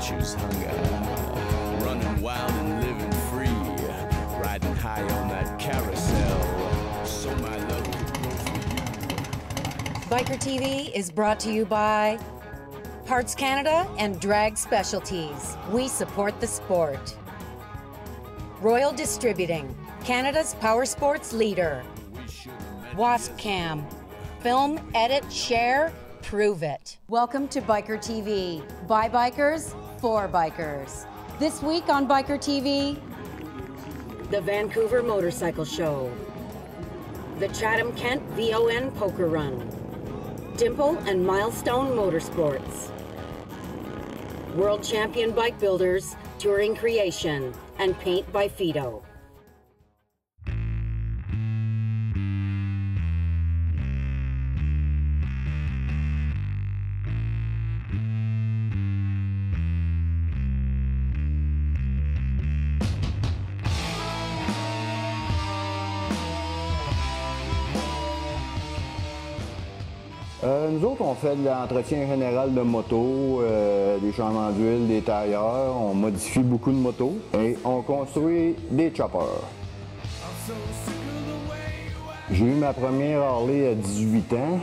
choose hunger, running wild and living free, riding high on that carousel, so my love could grow for you. Biker TV is brought to you by Parts Canada and Drag Specialties. We support the sport. Royal Distributing, Canada's power sports leader. Wasp Cam, film, edit, share, prove it. Welcome to Biker TV. By bikers, for bikers. This week on Biker TV, the Vancouver Motorcycle Show, the Chatham Kent VON Poker Run, Dimple and Milestone Motorsports, World Champion Bike Builders, Touring Creation, and Paint by Fitto. Nous autres, on fait de l'entretien général de motos, des changements d'huile, des tailleurs, on modifie beaucoup de motos et on construit des choppers. J'ai eu ma première Harley à 18 ans,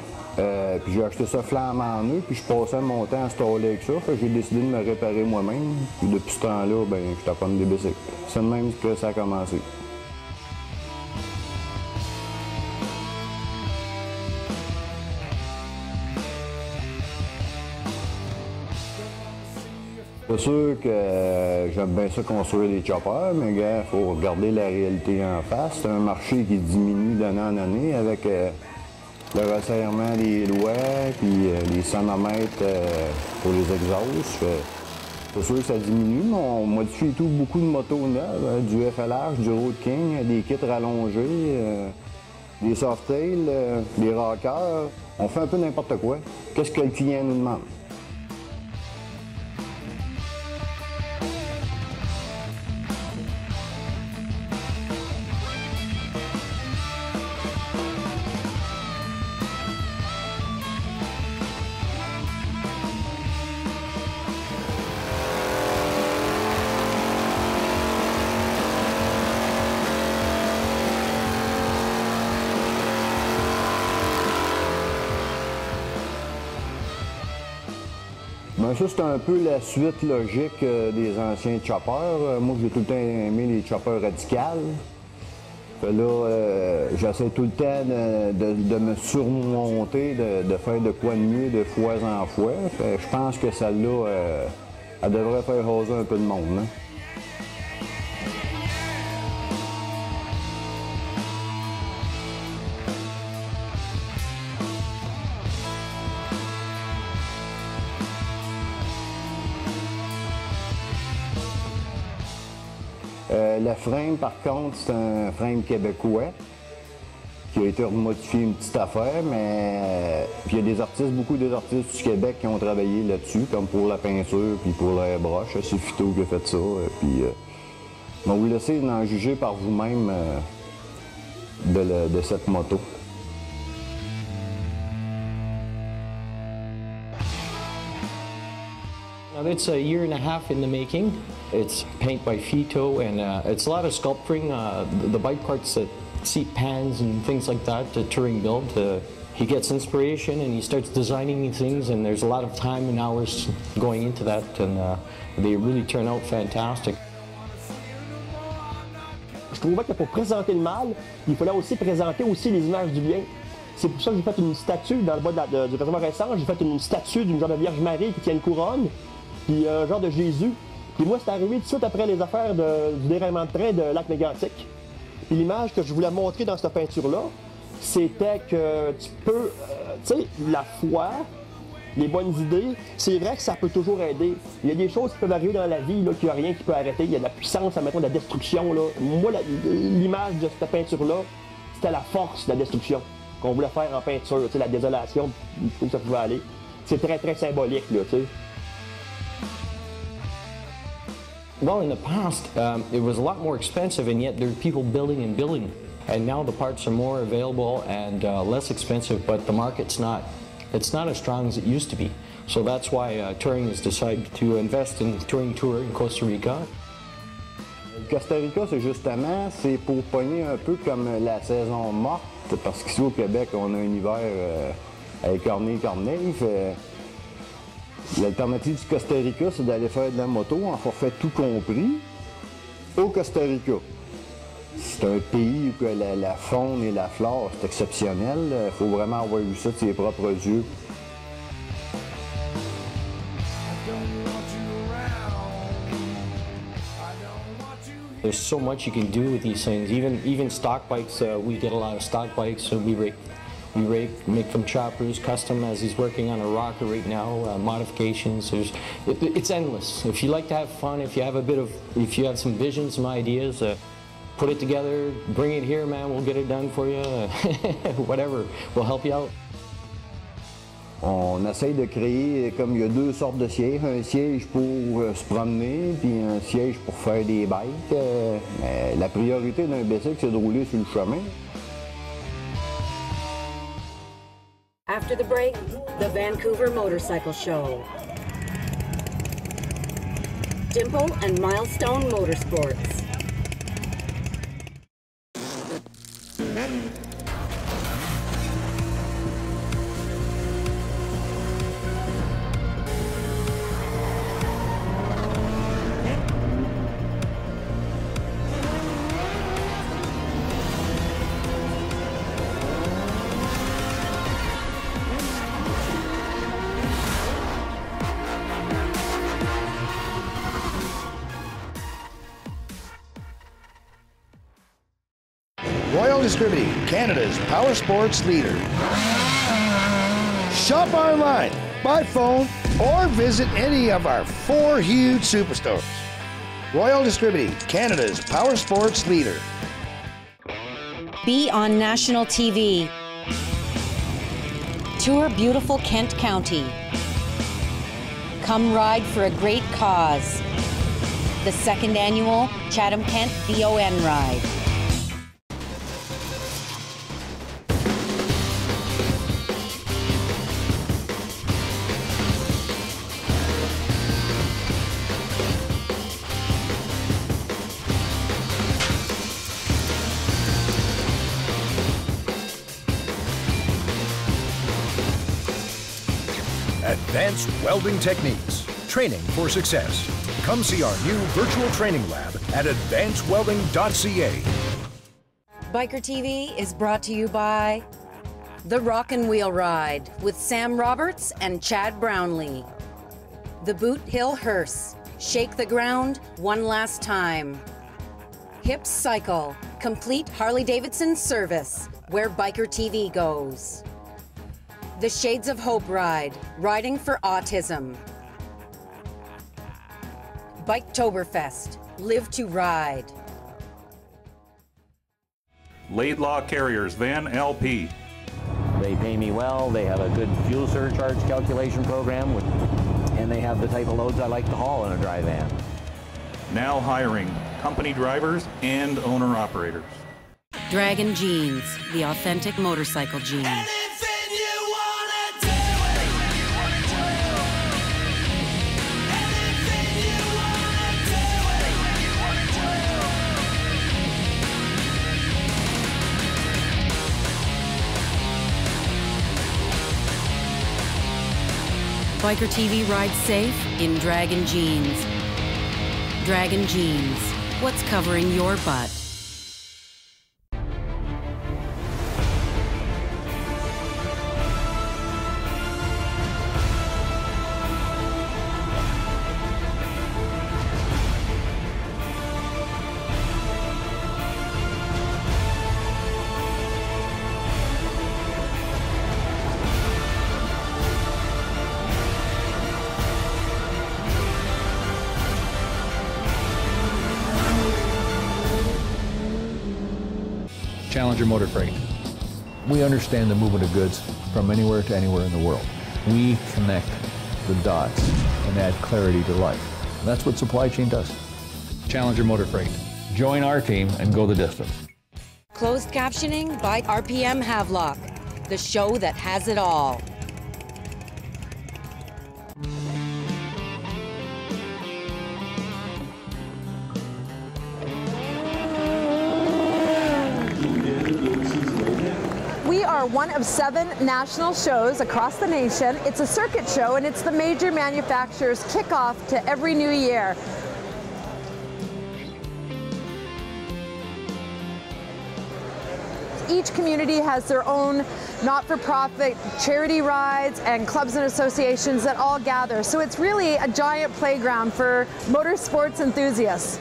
puis j'ai acheté ça flambant neuf, puis je passais mon temps à installer avec ça, j'ai décidé de me réparer moi-même. Puis depuis ce temps-là, ben, je taponne des bicycles. C'est de même que ça a commencé. C'est sûr que j'aime bien ça construire des choppers, mais il faut regarder la réalité en face. C'est un marché qui diminue d'année en année avec le resserrement des lois puis les sonomètres pour les exhausts. C'est sûr que ça diminue, mais on modifie tout, beaucoup de motos neuves, du FLH, du Road King, des kits rallongés, des softails, des rockers. On fait un peu n'importe quoi. Qu'est-ce que le client nous demande? Ben ça, c'est un peu la suite logique des anciens choppers. Moi, j'ai tout le temps aimé les choppers radicales. Là, j'essaie tout le temps de me surmonter, de faire de quoi de mieux de fois en fois. Je pense que celle-là, elle devrait faire jaser un peu de monde. Hein? Le frame, par contre, c'est un frame québécois qui a été remodifié une petite affaire, mais puis il y a des artistes, beaucoup des artistes du Québec qui ont travaillé là-dessus, comme pour la peinture puis pour l'airbrush. C'est Fitto qui a fait ça. Puis, on va vous laisser en juger par vous-même de cette moto. Now, it's a year and a half in the making. It's paint by Fitto, and it's a lot of sculpturing. The bike parts, that seat pans and things like that, the touring build. He gets inspiration and he starts designing these things, and there's a lot of time and hours going into that, and they really turn out fantastic. Je trouvais que pour présenter le mal, il fallait aussi présenter aussi les images du bien. C'est pour ça que j'ai fait une statue dans le bas du réservoir récent. J'ai fait une statue d'une genre de Vierge Marie qui tient une couronne, puis un genre de Jésus. Puis moi, c'est arrivé tout de suite après les affaires du déraillement de train de Lac Mégantic. Puis l'image que je voulais montrer dans cette peinture-là, c'était que tu peux, tu sais, la foi, les bonnes idées, c'est vrai que ça peut toujours aider. Il y a des choses qui peuvent arriver dans la vie, qu'il n'y a rien qui peut arrêter. Il y a de la puissance, admettons, de la destruction. Là. Moi, l'image de cette peinture-là, c'était la force de la destruction qu'on voulait faire en peinture, tu sais, la désolation, où ça pouvait aller. C'est très, très symbolique, là, tu sais. Well, in the past, it was a lot more expensive, and yet there were people building and building. And now the parts are more available and less expensive, but the market's not it's not as strong as it used to be. So that's why touring has decided to invest in touring tour in Costa Rica. Costa Rica, c'est justement, c'est pour pogner un peu comme la saison morte, parce qu'ici au Québec, on a un hiver avec corneille. L'alternative du Costa Rica, c'est d'aller faire de la moto en forfait tout compris au Costa Rica. C'est un pays où la faune et la flore, c'est exceptionnel. Il faut vraiment avoir vu ça de ses propres yeux. There's so much you can do with these things. Even stock bikes, we get a lot of stock bikes. So we make them choppers, custom, as he's working on a rocker right now, modifications. It's endless. If you like to have fun, if you have some visions, some ideas, put it together, bring it here, man, we'll get it done for you. Whatever, we'll help you out. On essaye de créer, comme il y a deux sortes de sièges, un siège pour se promener, puis un siège pour faire des bikes. La priorité d'un bicycle, c'est de rouler sur le chemin. After the break, the Vancouver Motorcycle Show. Dimple and Milestone Motorsports. Royal Distributing, Canada's power sports leader. Shop online, by phone, or visit any of our 4 huge superstores. Royal Distributing, Canada's power sports leader. Be on national TV. Tour beautiful Kent County. Come ride for a great cause. The 2nd annual Chatham Kent VON Ride. Advanced welding techniques, training for success. Come see our new virtual training lab at advancedwelding.ca. Biker TV is brought to you by The Rock and Wheel Ride with Sam Roberts and Chad Brownlee. The Boot Hill Hearse, shake the ground one last time. Hips Cycle, complete Harley-Davidson service, where Biker TV goes. The Shades of Hope Ride, riding for autism. Biketoberfest, live to ride. Laidlaw Carriers, Van LP. They pay me well, they have a good fuel surcharge calculation program, and they have the type of loads I like to haul in a dry van. Now hiring company drivers and owner-operators. Dragon Jeans, the authentic motorcycle jeans. Biker TV rides safe in Dragon Jeans. Dragon Jeans, what's covering your butt? Challenger Motor Freight. We understand the movement of goods from anywhere to anywhere in the world. We connect the dots and add clarity to life. And that's what supply chain does. Challenger Motor Freight. Join our team and go the distance. Closed captioning by RPM Havelock, the show that has it all. are one of 7 national shows across the nation. It's a circuit show, and it's the major manufacturers' kickoff to every new year. Each community has their own not-for-profit charity rides and clubs and associations that all gather. So it's really a giant playground for motorsports enthusiasts.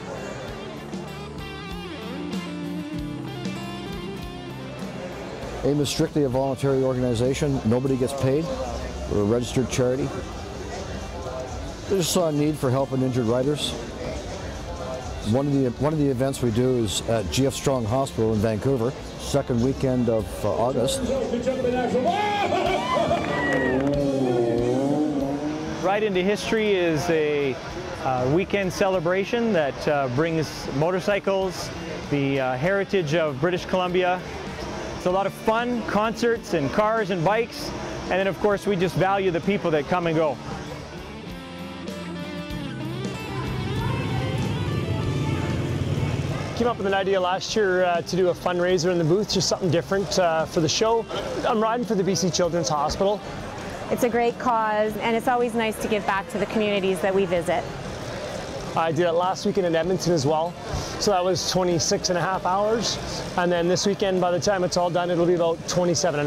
AIM is strictly a voluntary organization. Nobody gets paid. We're a registered charity. We just saw a need for help and injured riders. One of the events we do is at GF Strong Hospital in Vancouver, second weekend of August. Ride into History is a weekend celebration that brings motorcycles, the heritage of British Columbia. It's a lot of fun, concerts and cars and bikes, and then of course we just value the people that come and go. Came up with an idea last year to do a fundraiser in the booth, just something different for the show. I'm riding for the BC Children's Hospital. It's a great cause, and it's always nice to give back to the communities that we visit. I did it last weekend in Edmonton as well, so that was 26.5 hours. And then this weekend, by the time it's all done, it'll be about 27.5.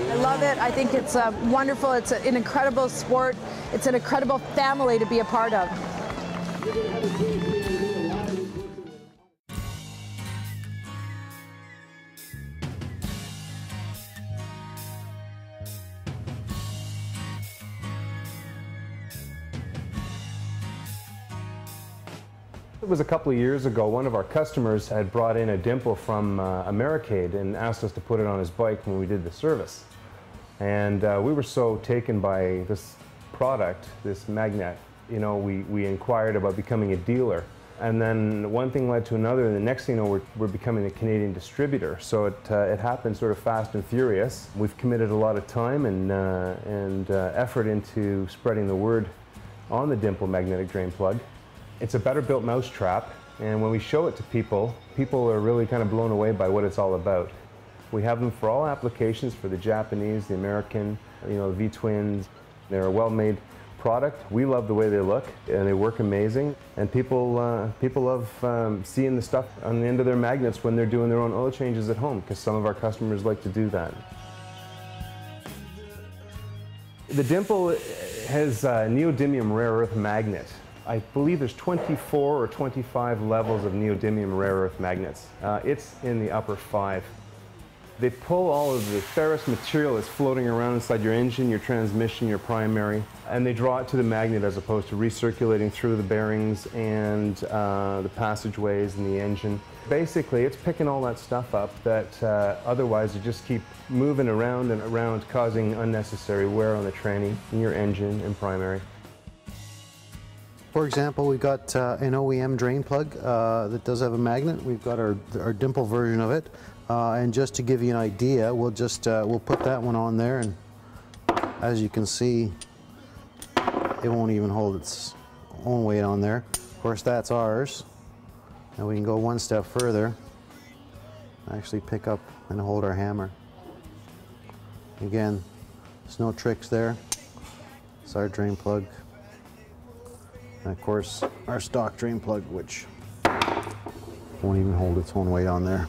I love it. I think it's wonderful. It's an incredible sport. It's an incredible family to be a part of. It was a couple of years ago. One of our customers had brought in a dimple from Americade and asked us to put it on his bike when we did the service. And we were so taken by this product, this magnet, you know, we inquired about becoming a dealer. And then one thing led to another, and the next thing you know, we're becoming a Canadian distributor. So it happened sort of fast and furious. We've committed a lot of time and effort into spreading the word on the dimple magnetic drain plug. It's a better built mousetrap, and when we show it to people, people are really kind of blown away by what it's all about. We have them for all applications, for the Japanese, the American, you know, the V-twins. They're a well-made product. We love the way they look, and they work amazing. And people love seeing the stuff on the end of their magnets when they're doing their own oil changes at home, because some of our customers like to do that. The dimple has a neodymium rare earth magnet. I believe there's 24 or 25 levels of neodymium rare earth magnets. It's in the upper 5. They pull all of the ferrous material that's floating around inside your engine, your transmission, your primary, and they draw it to the magnet as opposed to recirculating through the bearings and the passageways and the engine. Basically, it's picking all that stuff up that otherwise you just keep moving around and around, causing unnecessary wear on the tranny, in your engine and primary. For example, we've got an OEM drain plug that does have a magnet. We've got our dimple version of it. And just to give you an idea, we'll put that one on there, and as you can see, it won't even hold its own weight on there. Of course, that's ours. And we can go one step further, actually pick up and hold our hammer. Again, there's no tricks there. It's our drain plug. And of course, our stock drain plug, which won't even hold its own weight on there.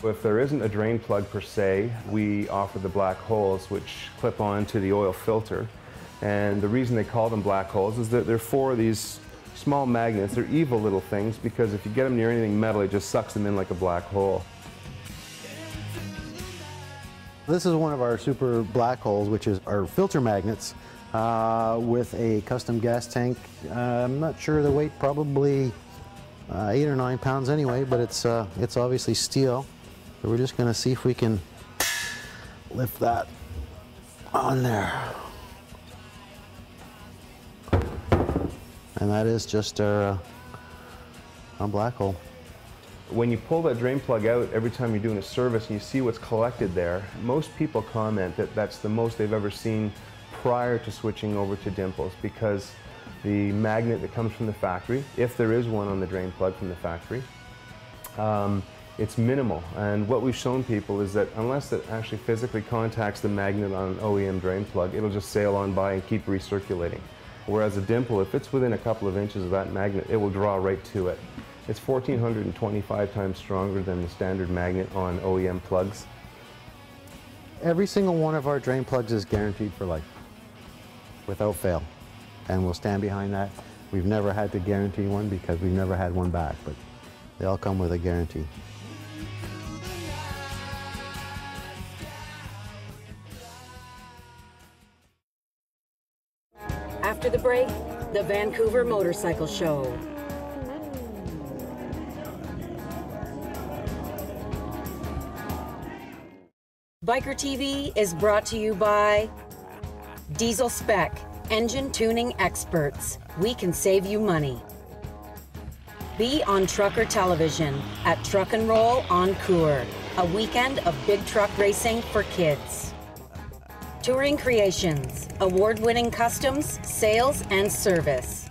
If there isn't a drain plug per se, we offer the black holes, which clip on to the oil filter. And the reason they call them black holes is that they're 4 of these small magnets. They're evil little things, because if you get them near anything metal, it just sucks them in like a black hole. This is one of our super black holes, which is our filter magnets with a custom gas tank. I'm not sure the weight, probably 8 or 9 pounds anyway, but it's obviously steel. So we're just going to see if we can lift that on there. And that is just our black hole. When you pull that drain plug out every time you're doing a service and you see what's collected there, most people comment that that's the most they've ever seen prior to switching over to dimples, because the magnet that comes from the factory, if there is one on the drain plug from the factory. It's minimal, and what we've shown people is that unless it actually physically contacts the magnet on an OEM drain plug, it'll just sail on by and keep recirculating. Whereas a dimple, if it's within a couple of inches of that magnet, it will draw right to it. It's 1,425 times stronger than the standard magnet on OEM plugs. Every single one of our drain plugs is guaranteed for life, without fail, and we'll stand behind that. We've never had to guarantee one because we've never had one back, but they all come with a guarantee. After the break, the Vancouver Motorcycle Show. Bikertv is brought to you by Diesel Spec, engine tuning experts. We can save you money. Be on Trucker Television at Truck and Roll on Coeur, a weekend of big truck racing for kids. Touring Creations, award-winning customs, sales, and service.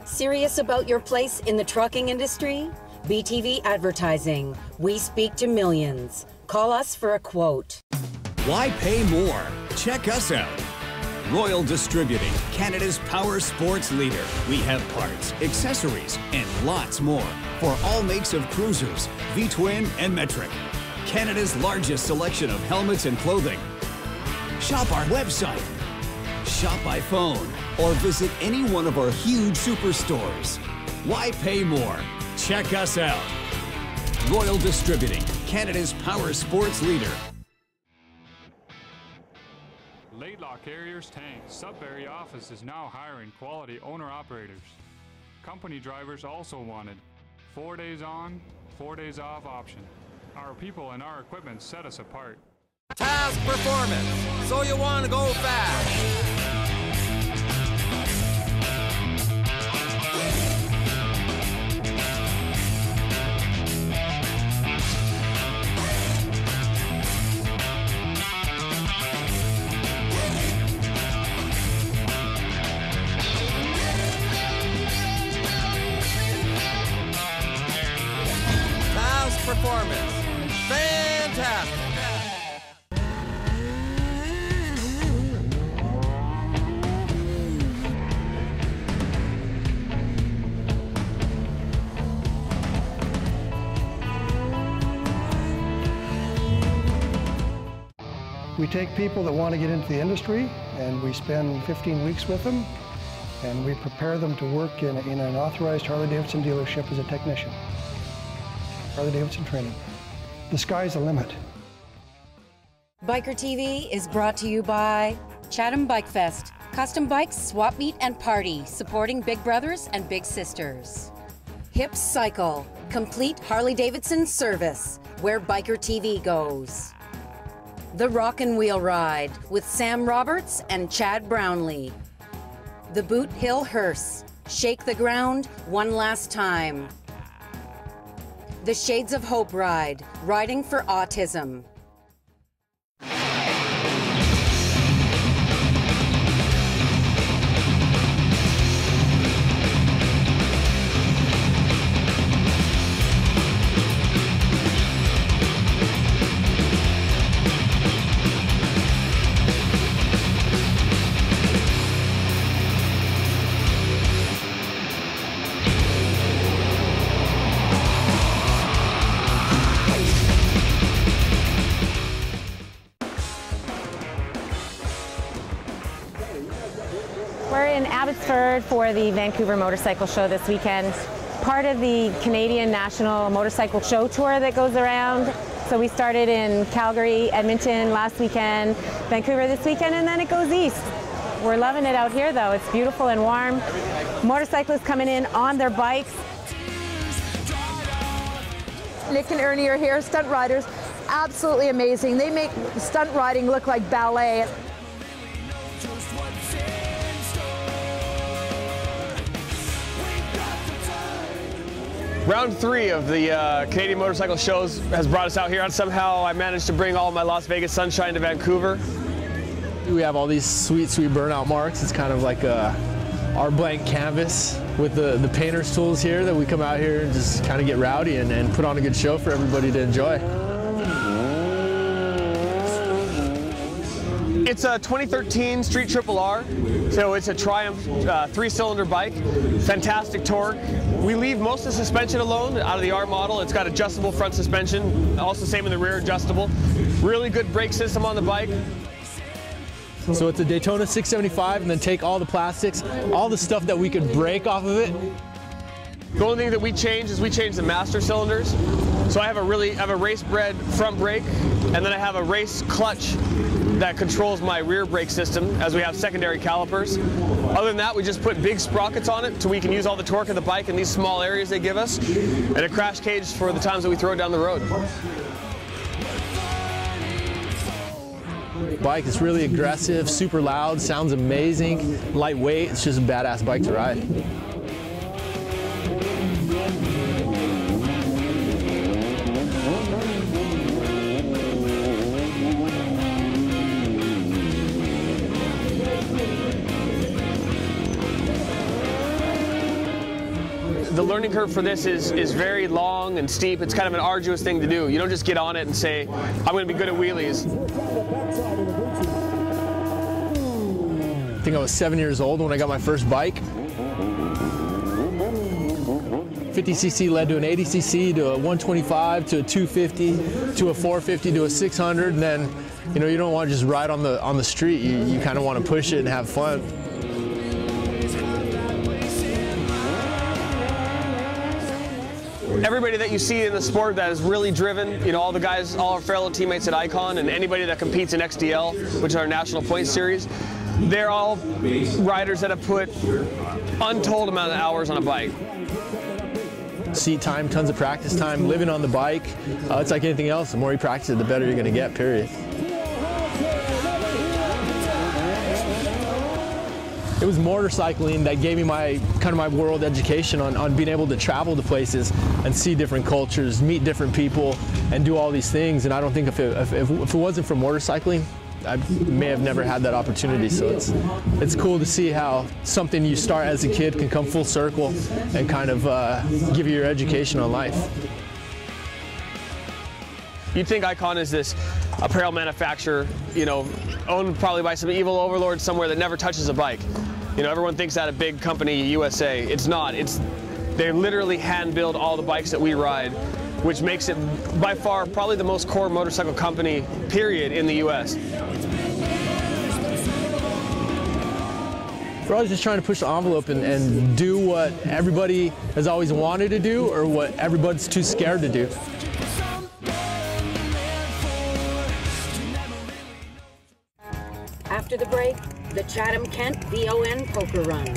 Serious about your place in the trucking industry? BTV Advertising. We speak to millions. Call us for a quote. Why pay more? Check us out. Royal Distributing, Canada's power sports leader. We have parts, accessories, and lots more for all makes of cruisers, V-twin, and metric. Canada's largest selection of helmets and clothing. Shop our website, shop by phone, or visit any one of our huge superstores. Why pay more? Check us out. Royal Distributing, Canada's power sports leader. Laidlaw Carriers Tank Sudbury office is now hiring quality owner-operators. Company drivers also wanted. 4 days on, 4 days off option. Our people and our equipment set us apart. Task performance, so you want to go fast. Task performance, fantastic. We take people that want to get into the industry and we spend 15 weeks with them and we prepare them to work in an authorized Harley-Davidson dealership as a technician. Harley-Davidson training. The sky's the limit. Bikertv is brought to you by Chatham Bike Fest, custom bikes, swap meet and party, supporting big brothers and big sisters. Hips Cycle, complete Harley-Davidson service, where Bikertv goes. The Rock and Wheel Ride with Sam Roberts and Chad Brownlee. The Boot Hill Hearse, shake the ground one last time. The Shades of Hope Ride, riding for autism. We're in Abbotsford for the Vancouver Motorcycle Show this weekend. Part of the Canadian National Motorcycle Show Tour that goes around. So we started in Calgary, Edmonton last weekend, Vancouver this weekend, and then it goes east. We're loving it out here though. It's beautiful and warm. Motorcyclists coming in on their bikes. Nick and Ernie are here, stunt riders. Absolutely amazing. They make stunt riding look like ballet. Round 3 of the Canadian Motorcycle Shows has brought us out here, and somehow I managed to bring all my Las Vegas sunshine to Vancouver. We have all these sweet, sweet burnout marks. It's kind of like a our blank canvas with the painter's tools here that we come out here and just kind of get rowdy and put on a good show for everybody to enjoy. It's a 2013 Street Triple R, so it's a Triumph 3-cylinder bike. Fantastic torque. We leave most of the suspension alone out of the R model. It's got adjustable front suspension, also same in the rear, adjustable. Really good brake system on the bike. So it's a Daytona 675, and then take all the plastics, all the stuff that we could break off of it. The only thing that we change is we change the master cylinders. So I have a race-bred front brake, and then I have a race clutch that controls my rear brake system, as we have secondary calipers. Other than that, we just put big sprockets on it so we can use all the torque of the bike in these small areas they give us, and a crash cage for the times that we throw it down the road. Bike is really aggressive, super loud, sounds amazing, lightweight. It's just a badass bike to ride. The learning curve for this is very long and steep. It's kind of an arduous thing to do. You don't just get on it and say, I'm going to be good at wheelies. I think I was 7 years old when I got my first bike. 50cc led to an 80cc to a 125 to a 250 to a 450 to a 600, and then you don't want to just ride on the street. You kind of want to push it and have fun. Everybody that you see in the sport that is really driven, all the guys, all our fellow teammates at Icon, and anybody that competes in XDL, which is our national points series, they're all riders that have put untold amount of hours on a bike. Seat time, tons of practice time, living on the bike. It's like anything else. The more you practice it, the better you're going to get, period. It was motorcycling that gave me my world education on being able to travel to places and see different cultures, meet different people, and do all these things. And I don't think if it wasn't for motorcycling, I may have never had that opportunity. So it's cool to see how something you start as a kid can come full circle and kind of give you your education on life. You'd think Icon is this apparel manufacturer, owned probably by some evil overlord somewhere that never touches a bike. Everyone thinks that a big company, USA. It's not. They literally hand build all the bikes that we ride, which makes it by far probably the most core motorcycle company, period, in the US. We're always just trying to push the envelope and do what everybody has always wanted to do, or what everybody's too scared to do. After the break, the Chatham-Kent VON Poker Run.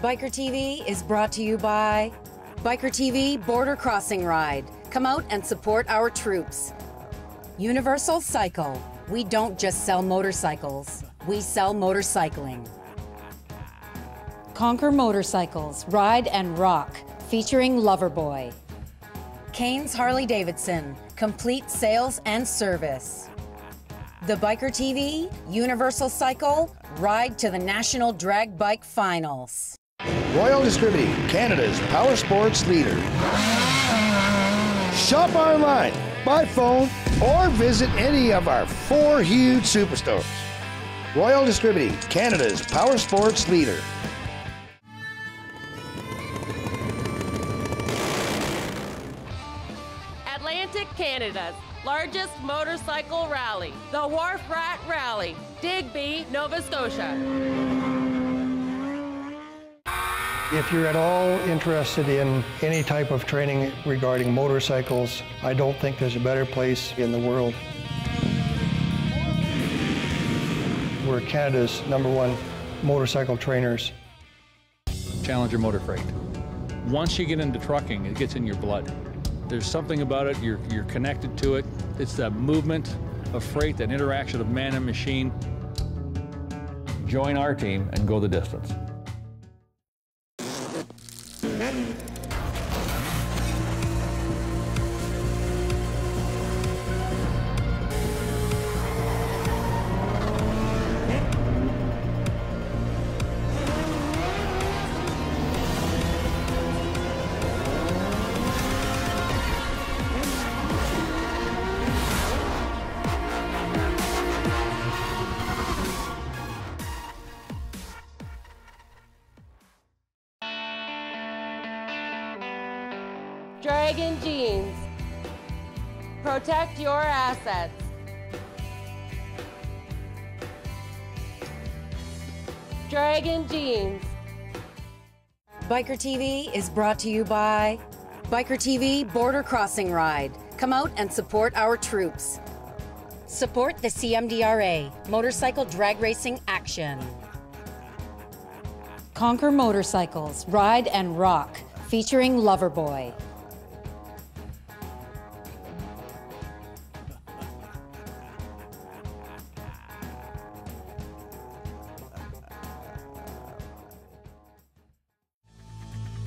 Bikertv is brought to you by Bikertv Border Crossing Ride. Come out and support our troops. Universal Cycle. We don't just sell motorcycles, we sell motorcycling. Conquer Motorcycles, Ride and Rock, featuring Loverboy. Kane's Harley-Davidson, complete sales and service. The Bikertv Universal Cycle, ride to the National Drag Bike Finals. Royal Distributing, Canada's power sports leader. Shop online, by phone, or visit any of our 4 huge superstores. Royal Distributing, Canada's power sports leader. Atlantic Canada's largest motorcycle rally, the Wharf Rat Rally, Digby, Nova Scotia. If you're at all interested in any type of training regarding motorcycles, I don't think there's a better place in the world. We're Canada's #1 motorcycle trainers. Challenger Motor Freight. Once you get into trucking, it gets in your blood. There's something about it, you're connected to it. It's that movement of freight, that interaction of man and machine. Join our team and go the distance. Dragon Jeans. Protect your assets. Dragon Jeans. Bikertv is brought to you by Bikertv Border Crossing Ride. Come out and support our troops. Support the CMDRA, Motorcycle Drag Racing Action. Conquer Motorcycles, Ride and Rock, featuring Loverboy.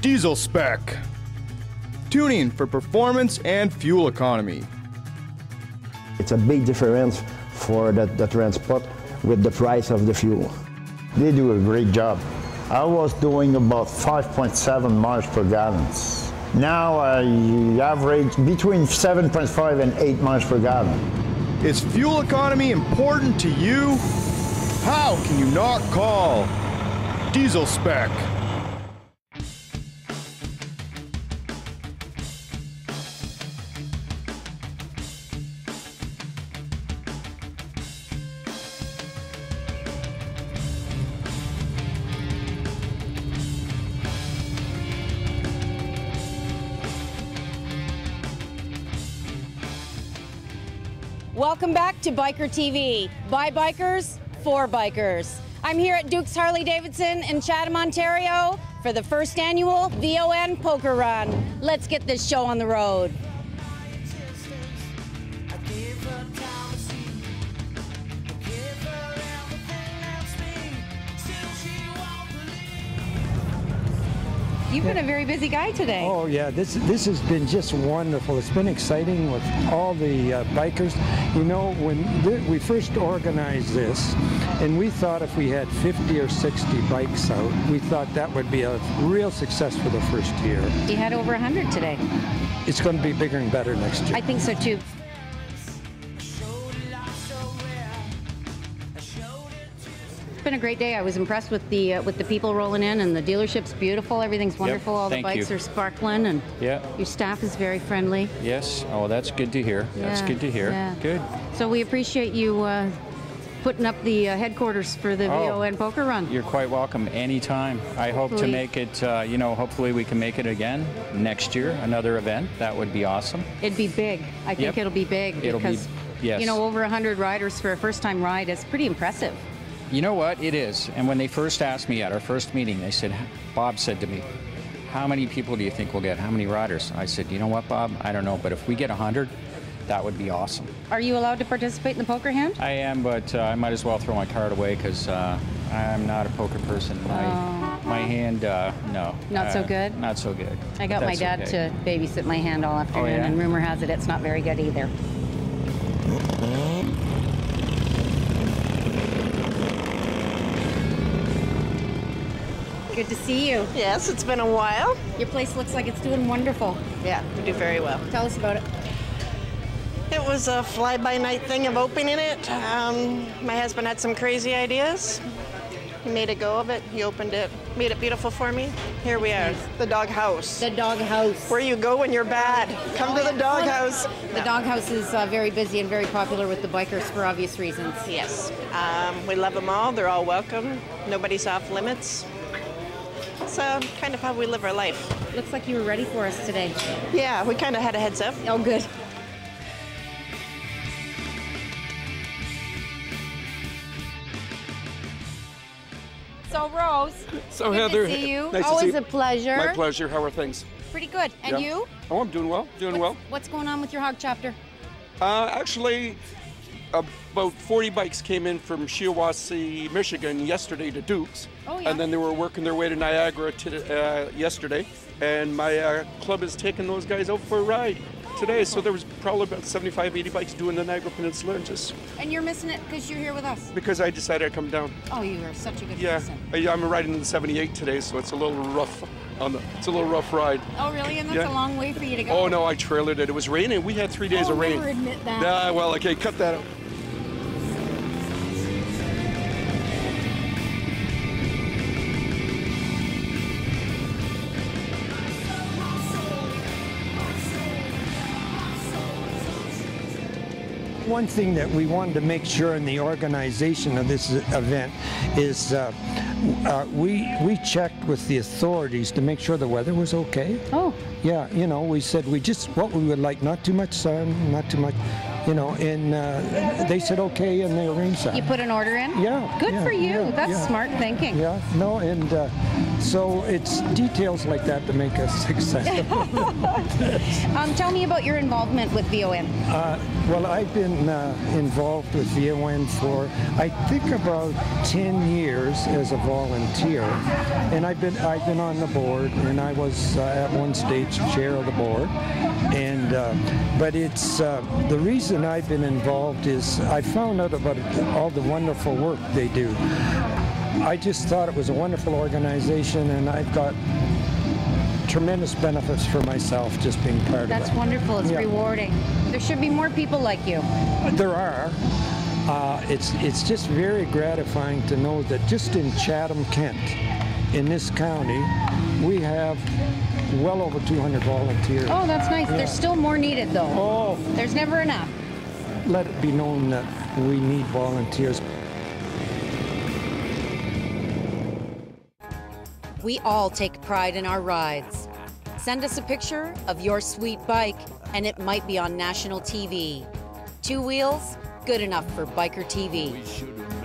Diesel Spec. Tuning for performance and fuel economy. It's a big difference for the transport with the price of the fuel. They do a great job. I was doing about 5.7 miles per gallon. Now I average between 7.5 and 8 miles per gallon. Is fuel economy important to you? How can you not call Diesel Spec? Welcome back to Biker TV. By bikers, for bikers. I'm here at Duke's Harley-Davidson in Chatham, Ontario for the first annual VON Poker Run. Let's get this show on the road. You've been a very busy guy today. Oh yeah, this has been just wonderful. It's been exciting with all the bikers. You know, when we first organized this, and we thought if we had 50 or 60 bikes out, we thought that would be a real success for the first year. You had over 100 today. It's going to be bigger and better next year. I think so too. It's been a great day. I was impressed with the people rolling in, and the dealership's beautiful. Everything's wonderful. All the bikes are sparkling, and your staff is very friendly. Yes. Oh, that's good to hear. That's good to hear. Yeah. Good. So we appreciate you putting up the headquarters for the VON Poker Run. You're quite welcome anytime. I hope to make it, you know, hopefully we can make it again next year, another event. That would be awesome. It'd be big. I think it'll be big because, you know, over 100 riders for a first-time ride is pretty impressive. You know what? It is. And when they first asked me at our first meeting, they said, Bob said to me, how many people do you think we'll get? How many riders? I said, you know what, Bob? I don't know, but if we get 100, that would be awesome. Are you allowed to participate in the poker hand? I am, but I might as well throw my card away because I'm not a poker person. My hand, no. Not so good? Not so good. I got my dad to babysit my hand all afternoon, and rumor has it it's not very good either. Good to see you. Yes, it's been a while. Your place looks like it's doing wonderful. Yeah, we do very well. Tell us about it. It was a fly-by-night thing of opening it. My husband had some crazy ideas. He made a go of it. He opened it, made it beautiful for me. Here we are, the dog house. The dog house. Where you go when you're bad. Come to the dog house. The dog house is very busy and very popular with the bikers for obvious reasons. Yes. We love them all. They're all welcome. Nobody's off limits. It's kind of how we live our life. Looks like you were ready for us today. Yeah, we kind of had a heads up. Oh, good. So, Rose, So, good Heather, to see you. nice to Always see a pleasure. My pleasure. How are things? Pretty good. And Yeah. you? Oh, I'm doing well. Doing well. What's going on with your hog chapter? Actually, about 40 bikes came in from Shiawassee, Michigan yesterday to Duke's. Oh, yeah. And then they were working their way to Niagara yesterday. And my club is taking those guys out for a ride today. So there was probably about 75, 80 bikes doing the Niagara Peninsula just And you're missing it because you're here with us. because I decided I'd come down. Oh, you are such a good Yeah, person. I'm riding in the 78 today, so it's a little rough. It's a little rough ride. Oh, really? And that's Yeah. a long way for you to go. Oh no, I trailered it. It was raining. We had 3 days of rain. Never admit that. Yeah, well, okay, cut that out. One thing that we wanted to make sure in the organization of this event is we checked with the authorities to make sure the weather was okay. Oh. Yeah, you know, we said what we would like, not too much sun, not too much, you know, and they said okay, and they arranged that. You put an order in? Yeah. Good yeah, for you. yeah, That's yeah. smart thinking. Yeah, no, and so it's details like that to make us successful. Tell me about your involvement with VON. Well, I've been involved with VON for, I think, about 10 years as a volunteer, and I've been on the board, and I was at one stage chair of the board, and but it's the reason I've been involved is I found out about all the wonderful work they do. I just thought it was a wonderful organization, and I've got tremendous benefits for myself just being part of it. That's wonderful. It's Yeah. rewarding. There should be more people like you. There are. It's just very gratifying to know that just in Chatham, Kent, in this county, we have well over 200 volunteers. Oh, that's nice. Yeah. There's still more needed, though. Oh. There's never enough. Let it be known that we need volunteers. We all take pride in our rides. Send us a picture of your sweet bike, and it might be on national TV. 2 wheels, good enough for Biker TV.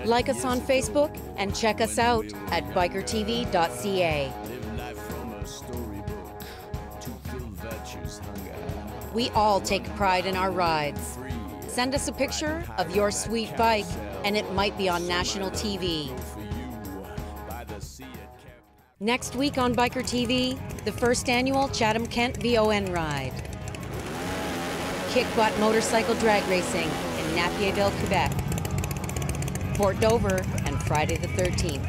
Like us on Facebook and check us out at bikertv.ca. We all take pride in our rides. Send us a picture of your sweet bike, and it might be on national TV. Next week on Biker TV, the first annual Chatham Kent VON ride. Kick butt motorcycle drag racing in Napierville, Quebec. Port Dover and Friday the 13th.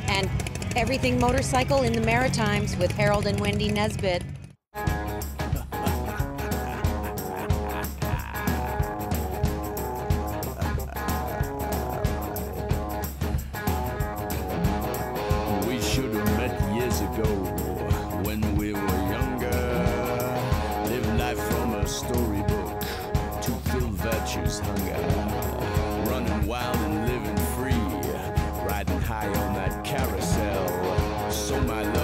And everything motorcycle in the Maritimes with Harold and Wendy Nesbitt. We should have met years ago when we were younger. Live life from a storybook to fill virtue's hunger. Running wild and living free, riding high on that carousel. So my love